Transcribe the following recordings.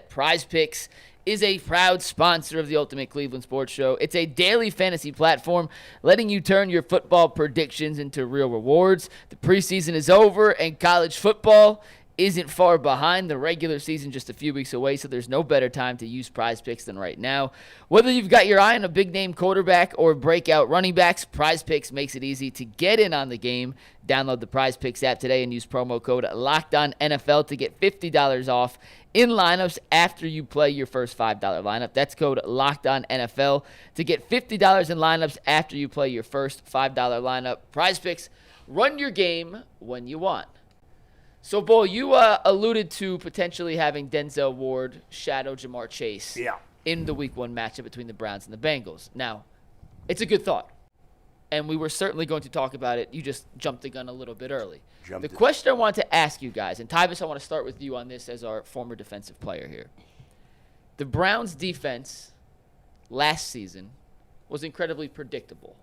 Prize Picks is a proud sponsor of the Ultimate Cleveland Sports Show. It's a daily fantasy platform letting you turn your football predictions into real rewards. The preseason is over and college football isn't far behind. The regular season just a few weeks away, so there's no better time to use Prize Picks than right now. Whether you've got your eye on a big-name quarterback or breakout running backs, Prize Picks makes it easy to get in on the game. Download the Prize Picks app today and use promo code LOCKEDONNFL to get $50 off in lineups after you play your first $5 lineup. That's code LOCKEDONNFL to get $50 in lineups after you play your first $5 lineup. Prize Picks, run your game when you want. So, Bull, you alluded to potentially having Denzel Ward shadow Jamar Chase in the Week 1 matchup between the Browns and the Bengals. Now, it's a good thought, and we were certainly going to talk about it. You just jumped the gun a little bit early. The question I wanted to ask you guys, and Tyvis, I want to start with you on this as our former defensive player here. The Browns' defense last season was incredibly predictable.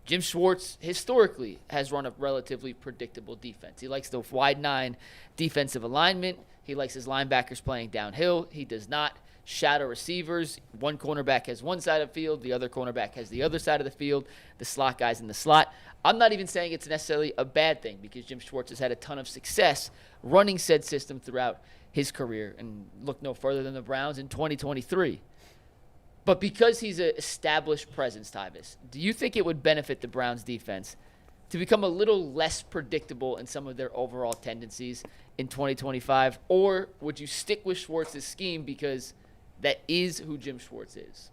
Jim Schwartz historically has run a relatively predictable defense. He likes the wide 9 defensive alignment. He likes his linebackers playing downhill. He does not shadow receivers. One cornerback has one side of the field. The other cornerback has the other side of the field. The slot guy's in the slot. I'm not even saying it's necessarily a bad thing because Jim Schwartz has had a ton of success running said system throughout his career. And look no further than the Browns in 2023. But because he's an established presence, Tyvis, do you think it would benefit the Browns defense to become a little less predictable in some of their overall tendencies in 2025? Or would you stick with Schwartz's scheme because that is who Jim Schwartz is?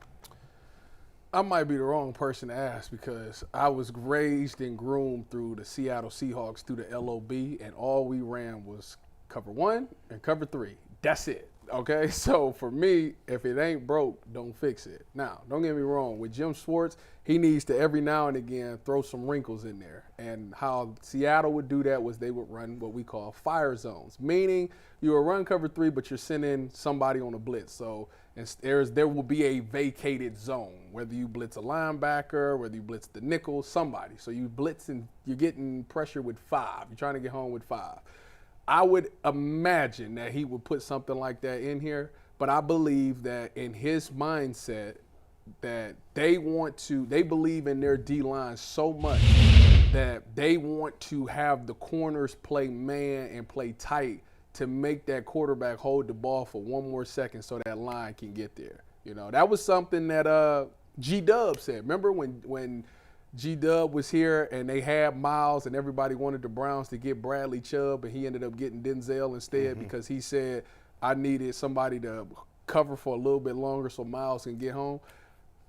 I might be the wrong person to ask because I was raised and groomed through the Seattle Seahawks through the LOB, and all we ran was cover 1 and cover 3. That's it. Okay, so for me, if it ain't broke, don't fix it. Now, don't get me wrong. With Jim Schwartz, he needs to every now and again throw some wrinkles in there. And how Seattle would do that was they would run what we call fire zones, meaning you will run cover 3, but you're sending somebody on a blitz. So there will be a vacated zone, whether you blitz a linebacker, whether you blitz the nickel, somebody. So you blitz and you're getting pressure with 5. You're trying to get home with 5. I would imagine that he would put something like that in here, but I believe that in his mindset that they believe in their D-line so much that they want to have the corners play man and play tight to make that quarterback hold the ball for one more second so that line can get there. You know, that was something that G-Dub said. Remember when G-Dub was here and they had Myles and everybody wanted the Browns to get Bradley Chubb and he ended up getting Denzel instead because he said, I needed somebody to cover for a little bit longer so Myles can get home.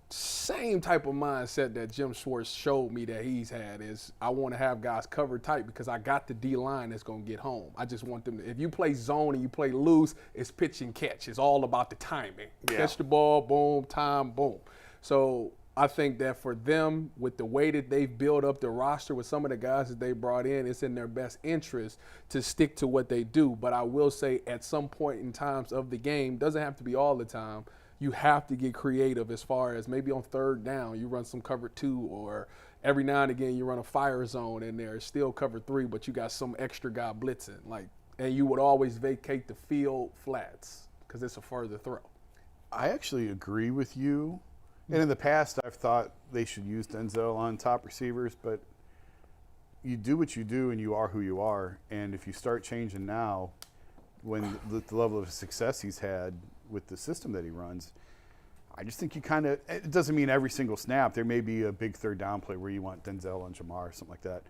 Same type of mindset that Jim Schwartz showed me that he's had is I want to have guys covered tight because I got the D-line that's going to get home. I just want them to – if you play zone and you play loose, it's pitch and catch. It's all about the timing. Yeah. Catch the ball, boom, time, boom. So I think that for them, with the way that they've built up the roster with some of the guys that they brought in, it's in their best interest to stick to what they do. But I will say at some point in times of the game, doesn't have to be all the time, you have to get creative as far as maybe on third down, you run some cover 2 or every now and again you run a fire zone in there. It's still cover 3, but you got some extra guy blitzing. And you would always vacate the field flats because it's a further throw. I actually agree with you. And in the past, I've thought they should use Denzel on top receivers, but you do what you do and you are who you are. And if you start changing now, when the level of success he's had with the system that he runs, I just think you kind of – it doesn't mean every single snap. There may be a big third down play where you want Denzel and Jamar or something like that.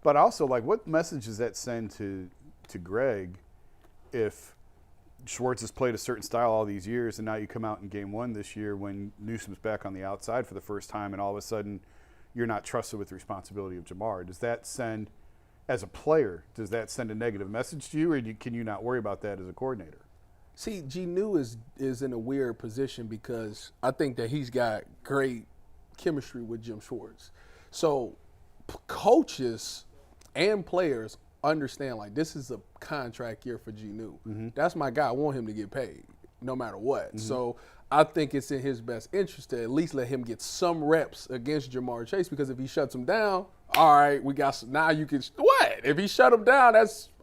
But also, what message does that send to Greg if Schwartz has played a certain style all these years and now you come out in game 1 this year when Newsome's back on the outside for the first time and all of a sudden you're not trusted with the responsibility of Jamar? Does that send – as a player, does that send a negative message to you or can you not worry about that as a coordinator? See, G-New is in a weird position because I think that he's got great chemistry with Jim Schwartz. So coaches and players understand, this is a contract year for G-New. Mm-hmm. That's my guy. I want him to get paid no matter what. Mm-hmm. So I think it's in his best interest to at least let him get some reps against Jamar Chase because if he shuts him down, all right, we got some, now you can – what? If he shut him down,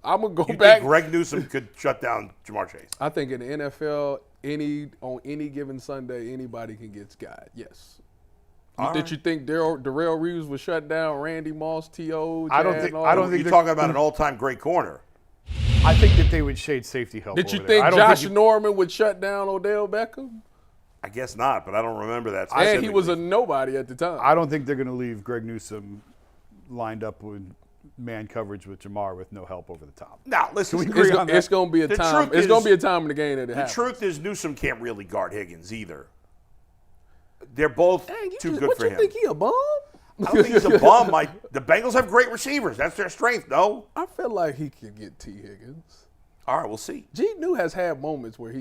I'm going to go back. You think Greg Newsome could shut down Jamar Chase? I think in the NFL, on any given Sunday, anybody can get Scott. Yes. All Did right. you think Darrell Reeves would shut down Randy Moss, T.O.? I don't Chad, think- and all I don't that? think You're talking about an all-time great corner. I think that they would shade safety help. Did you over there. think I don't Josh you- Norman would shut down Odell Beckham? I guess not, but I don't remember that. And he was a specifically. nobody at the time. I don't think they're going to leave Greg Newsome lined up with man coverage with Jamar with no help over the top. Now, listen. Can we agree on that? It's going to be a The time. truth It's going is- to be a time in the game that it The happens. truth is Newsome can't really guard Higgins either. They're both Dang, too good what for you him. think he a bum? I don't think he's a bum. The Bengals have great receivers. That's their strength, no? I feel like he could get T. Higgins. All right, we'll see. G. New has had moments where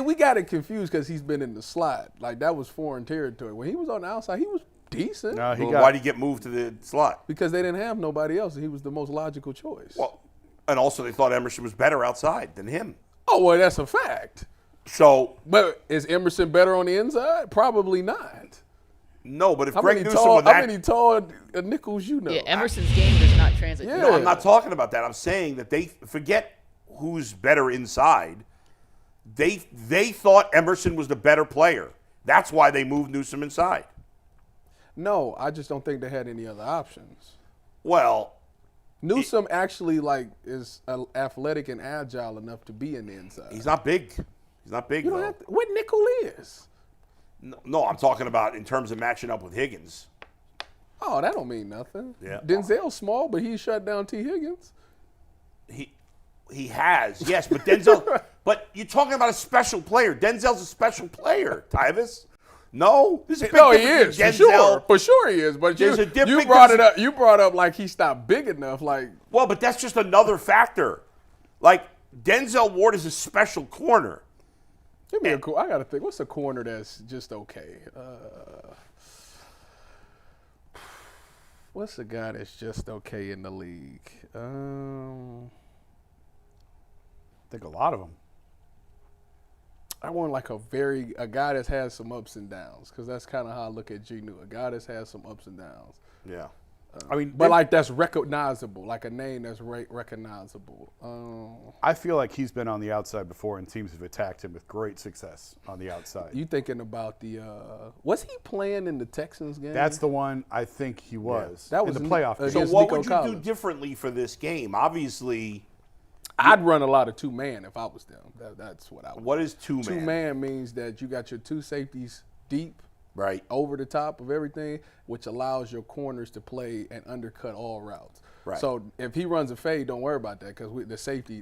we got it confused because he's been in the slot. Like, that was foreign territory. When he was on the outside, he was decent No, he Well, got. why did he get moved to the slot? because they didn't have nobody else, and he was the most logical choice. Well, and also they thought Emerson was better outside than him. Oh, well, that's a fact. So, But is Emerson better on the inside? Probably not. no, but if How Greg many Newsome tall, with how that, many tall nickels you know? Yeah, Emerson's game does not translate. Yeah. no, I'm not talking about that. I'm saying that they forget who's better inside. They thought Emerson was the better player. That's why they moved Newsome inside. No, I just don't think they had any other options. Well, Newsome actually is athletic and agile enough to be in the inside. he's not big. He's not big, You don't though. have to, what nickel is? No, I'm talking about in terms of matching up with Higgins. Oh, that don't mean nothing. Yeah. Denzel's small, but he shut down T. Higgins. He has, yes, but Denzel. But you're talking about a special player. Denzel's a special player, Tyvis. No, there's a big No, he difference is between for sure. Denzel. For sure, he is. But There's a you big brought it difference. up. You brought up like he's not big enough. Like, Well, but that's just another factor. Like Denzel Ward is a special corner. give me a. I gotta think. What's a corner that's just okay? What's a guy that's just okay in the league? I think a lot of them. I want like a guy that's had some ups and downs, because that's kind of how I look at G. New. A guy that's had some ups and downs. Yeah. I mean, But like that's recognizable, like a name that's recognizable. I feel like he's been on the outside before, and teams have attacked him with great success on the outside. You thinking about the? Was he playing in the Texans game? That's the one I think he was. That in was the playoff game. So against what Nico would you Collins. do differently for this game? Obviously, I'd run a lot of 2-man if I was them. That's what I would. what is two-man? 2-man means that you got your two safeties deep, Right. over the top of everything, which allows your corners to play and undercut all routes. Right. So if he runs a fade, don't worry about that, because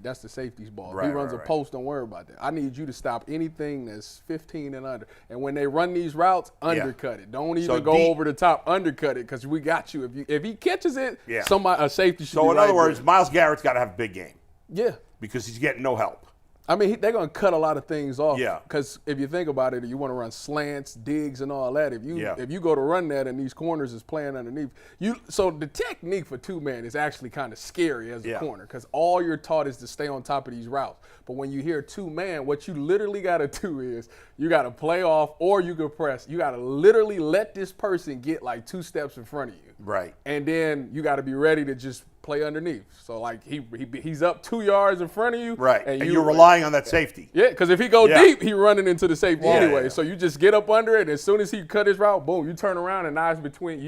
that's the safety's ball. Right, if he runs right, a right. post, don't worry about that. I need you to stop anything that's 15 and under. And when they run these routes, undercut it. Don't even So go deep- over the top, undercut it, because we got you. If he catches it, Yeah. a safety should be So in right other words, there. Myles Garrett's got to have a big game Yeah. because he's getting no help. I mean, they're going to cut a lot of things off. Yeah. Because if you think about it, you want to run slants, digs, and all that. If you go to run that and these corners is playing underneath, so the technique for 2-man is actually kind of scary as a Yeah. corner, because all you're taught is to stay on top of these routes. But when you hear 2-man, what you literally got to do is you got to play off, or you can press. You got to literally let this person get like 2 steps in front of you. Right. And then you got to be ready to just play underneath. So like he's up 2 yards in front of you. Right. And you're relying on that safety. Yeah, because if he go Yeah. deep, he running into the safety Yeah, anyway. yeah. So you just get up under it, and as soon as he cut his route, boom, you turn around, and now it's between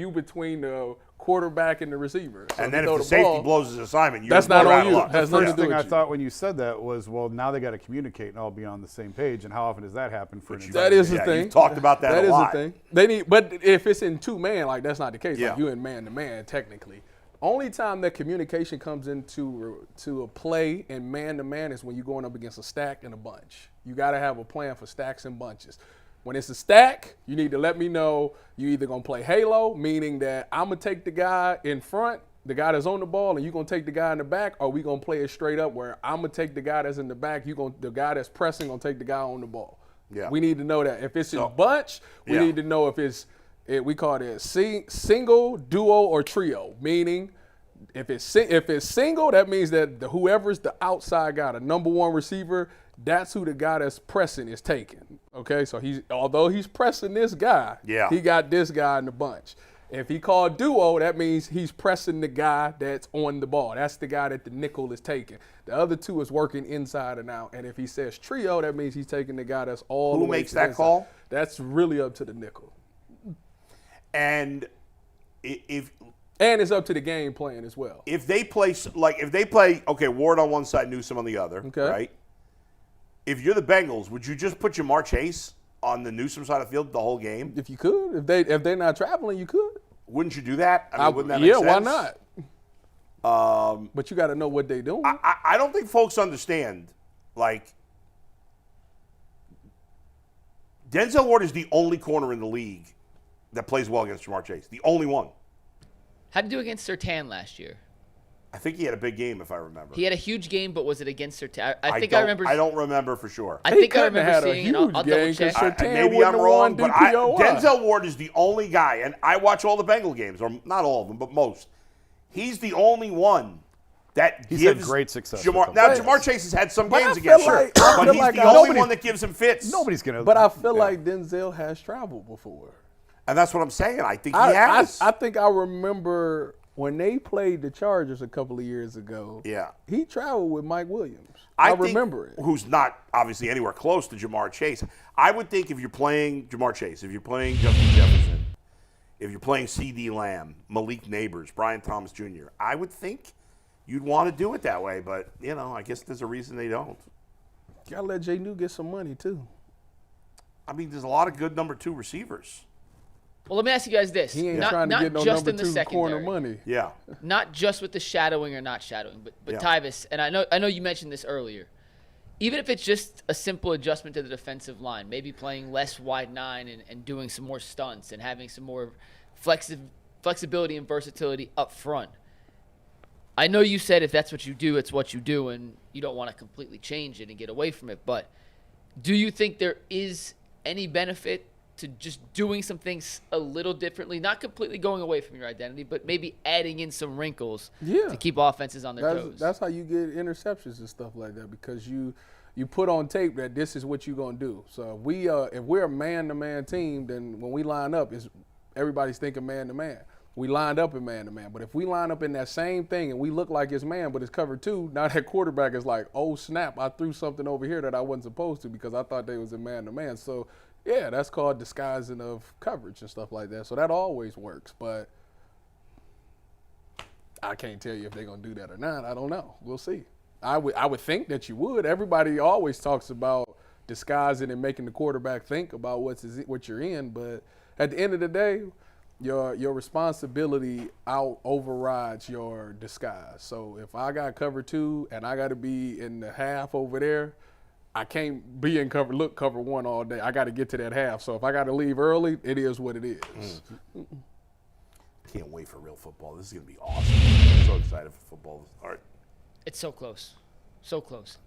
the quarterback and the receiver. So And then you if the throw safety ball, blows his assignment, you're that's not out on of you. luck. Has The nothing first to do thing with I you. thought when you said that was, well, now they got to communicate and all be on the same page. And how often does that happen for an That is the Yeah, thing. you've talked about that That a is lot. the thing. They need, but if it's in 2-man, like that's not the case. Yeah. Like you in man to man, technically. Only time that communication comes into a play in man to man is when you're going up against a stack and a bunch. You got to have a plan for stacks and bunches. When it's a stack, you need to let me know you either gonna play halo, meaning that I'm gonna take the guy in front, the guy that's on the ball, and you're gonna take the guy in the back, or we gonna play it straight up where I'm gonna take the guy that's in the back, the guy that's pressing gonna take the guy on the ball. Yeah. We need to know that. If it's So- in bunch, we Yeah. need to know if we call it a single, duo, or trio, meaning if it's single, that means that whoever's the outside guy, the number one receiver, that's who the guy that's pressing is taking. Okay, so although he's pressing this guy, Yeah. he got this guy in the bunch. If he called duo, that means he's pressing the guy that's on the ball. That's the guy that the nickel is taking. The other two is working inside and out. And if he says trio, that means he's taking the guy that's all the way Who makes to the that inside. call? That's really up to the nickel. And And it's up to the game plan as well. if they play okay, Ward on one side, Newsome on the other, Okay. right? If you're the Bengals, would you just put Jamar Chase on the Newsome side of the field the whole game? If you could, if they're not traveling, you could. Wouldn't you do that? I mean, wouldn't that make yeah, sense? why not? But you got to know what they're doing. I don't think folks understand. Like, Denzel Ward is the only corner in the league that plays well against Jamar Chase. The only one. How'd he do against Surtain last year? I think he had a big game, if I remember. He had a huge game, but was it against Surtain? I don't remember for sure. I think I couldn't have remember had a seeing it. I'll huge double game check. 'cause Surtain Maybe wouldn't I'm have wrong, won but DPOI. Denzel Ward is the only guy, and I watch all the Bengal games, or not all of them, but most. He's the only one that He's gives had great success with Jamar. them. Now, But- Jamar Chase has had some but I games feel against like- sure, I but feel he's like the I- only one that gives him fits. Nobody's going to. But I feel like Denzel has traveled before. And that's what I'm saying. I think he I has. think I remember when they played the Chargers a couple of years ago. Yeah. He traveled with Mike Williams. I think, remember it. Who's not obviously anywhere close to Jamar Chase. I would think if you're playing Jamar Chase, if you're playing Justin Jefferson, if you're playing C.D. Lamb, Malik Neighbors, Brian Thomas Jr., I would think you'd want to do it that way. But, I guess there's a reason they don't. Gotta let Jay New get some money too. I mean, there's a lot of good number 2 receivers. Well, let me ask you guys this. He ain't not trying to not get no just number in the 2 corner secondary. money. Yeah. Not just with the shadowing or not shadowing, but Yeah. Tyvis, and I know you mentioned this earlier. Even if it's just a simple adjustment to the defensive line, maybe playing less wide 9 and doing some more stunts and having some more flexibility and versatility up front. I know you said if that's what you do, it's what you do, and you don't want to completely change it and get away from it. But do you think there is any benefit to just doing some things a little differently, not completely going away from your identity, but maybe adding in some wrinkles to keep offenses on their toes? That's how you get interceptions and stuff like that, because you put on tape that this is what you're gonna do. So if we're a man-to-man team, then when we line up, everybody's thinking man-to-man. We lined up in man-to-man. But if we line up in that same thing and we look like it's man, but it's cover 2, now that quarterback is like, oh, snap, I threw something over here that I wasn't supposed to because I thought they was in man-to-man. So, yeah, that's called disguising of coverage and stuff like that. So that always works. But I can't tell you if they're going to do that or not. I don't know. We'll see. I would think that you would. Everybody always talks about disguising and making the quarterback think about what you're in. But at the end of the day, your responsibility overrides your disguise. So if I got cover 2 and I got to be in the half over there, I can't be in cover 1 all day. I got to get to that half. So if I got to leave early, it is what it is. Can't wait for real football. This is going to be awesome. I'm so excited for football to start. It's so close. So close.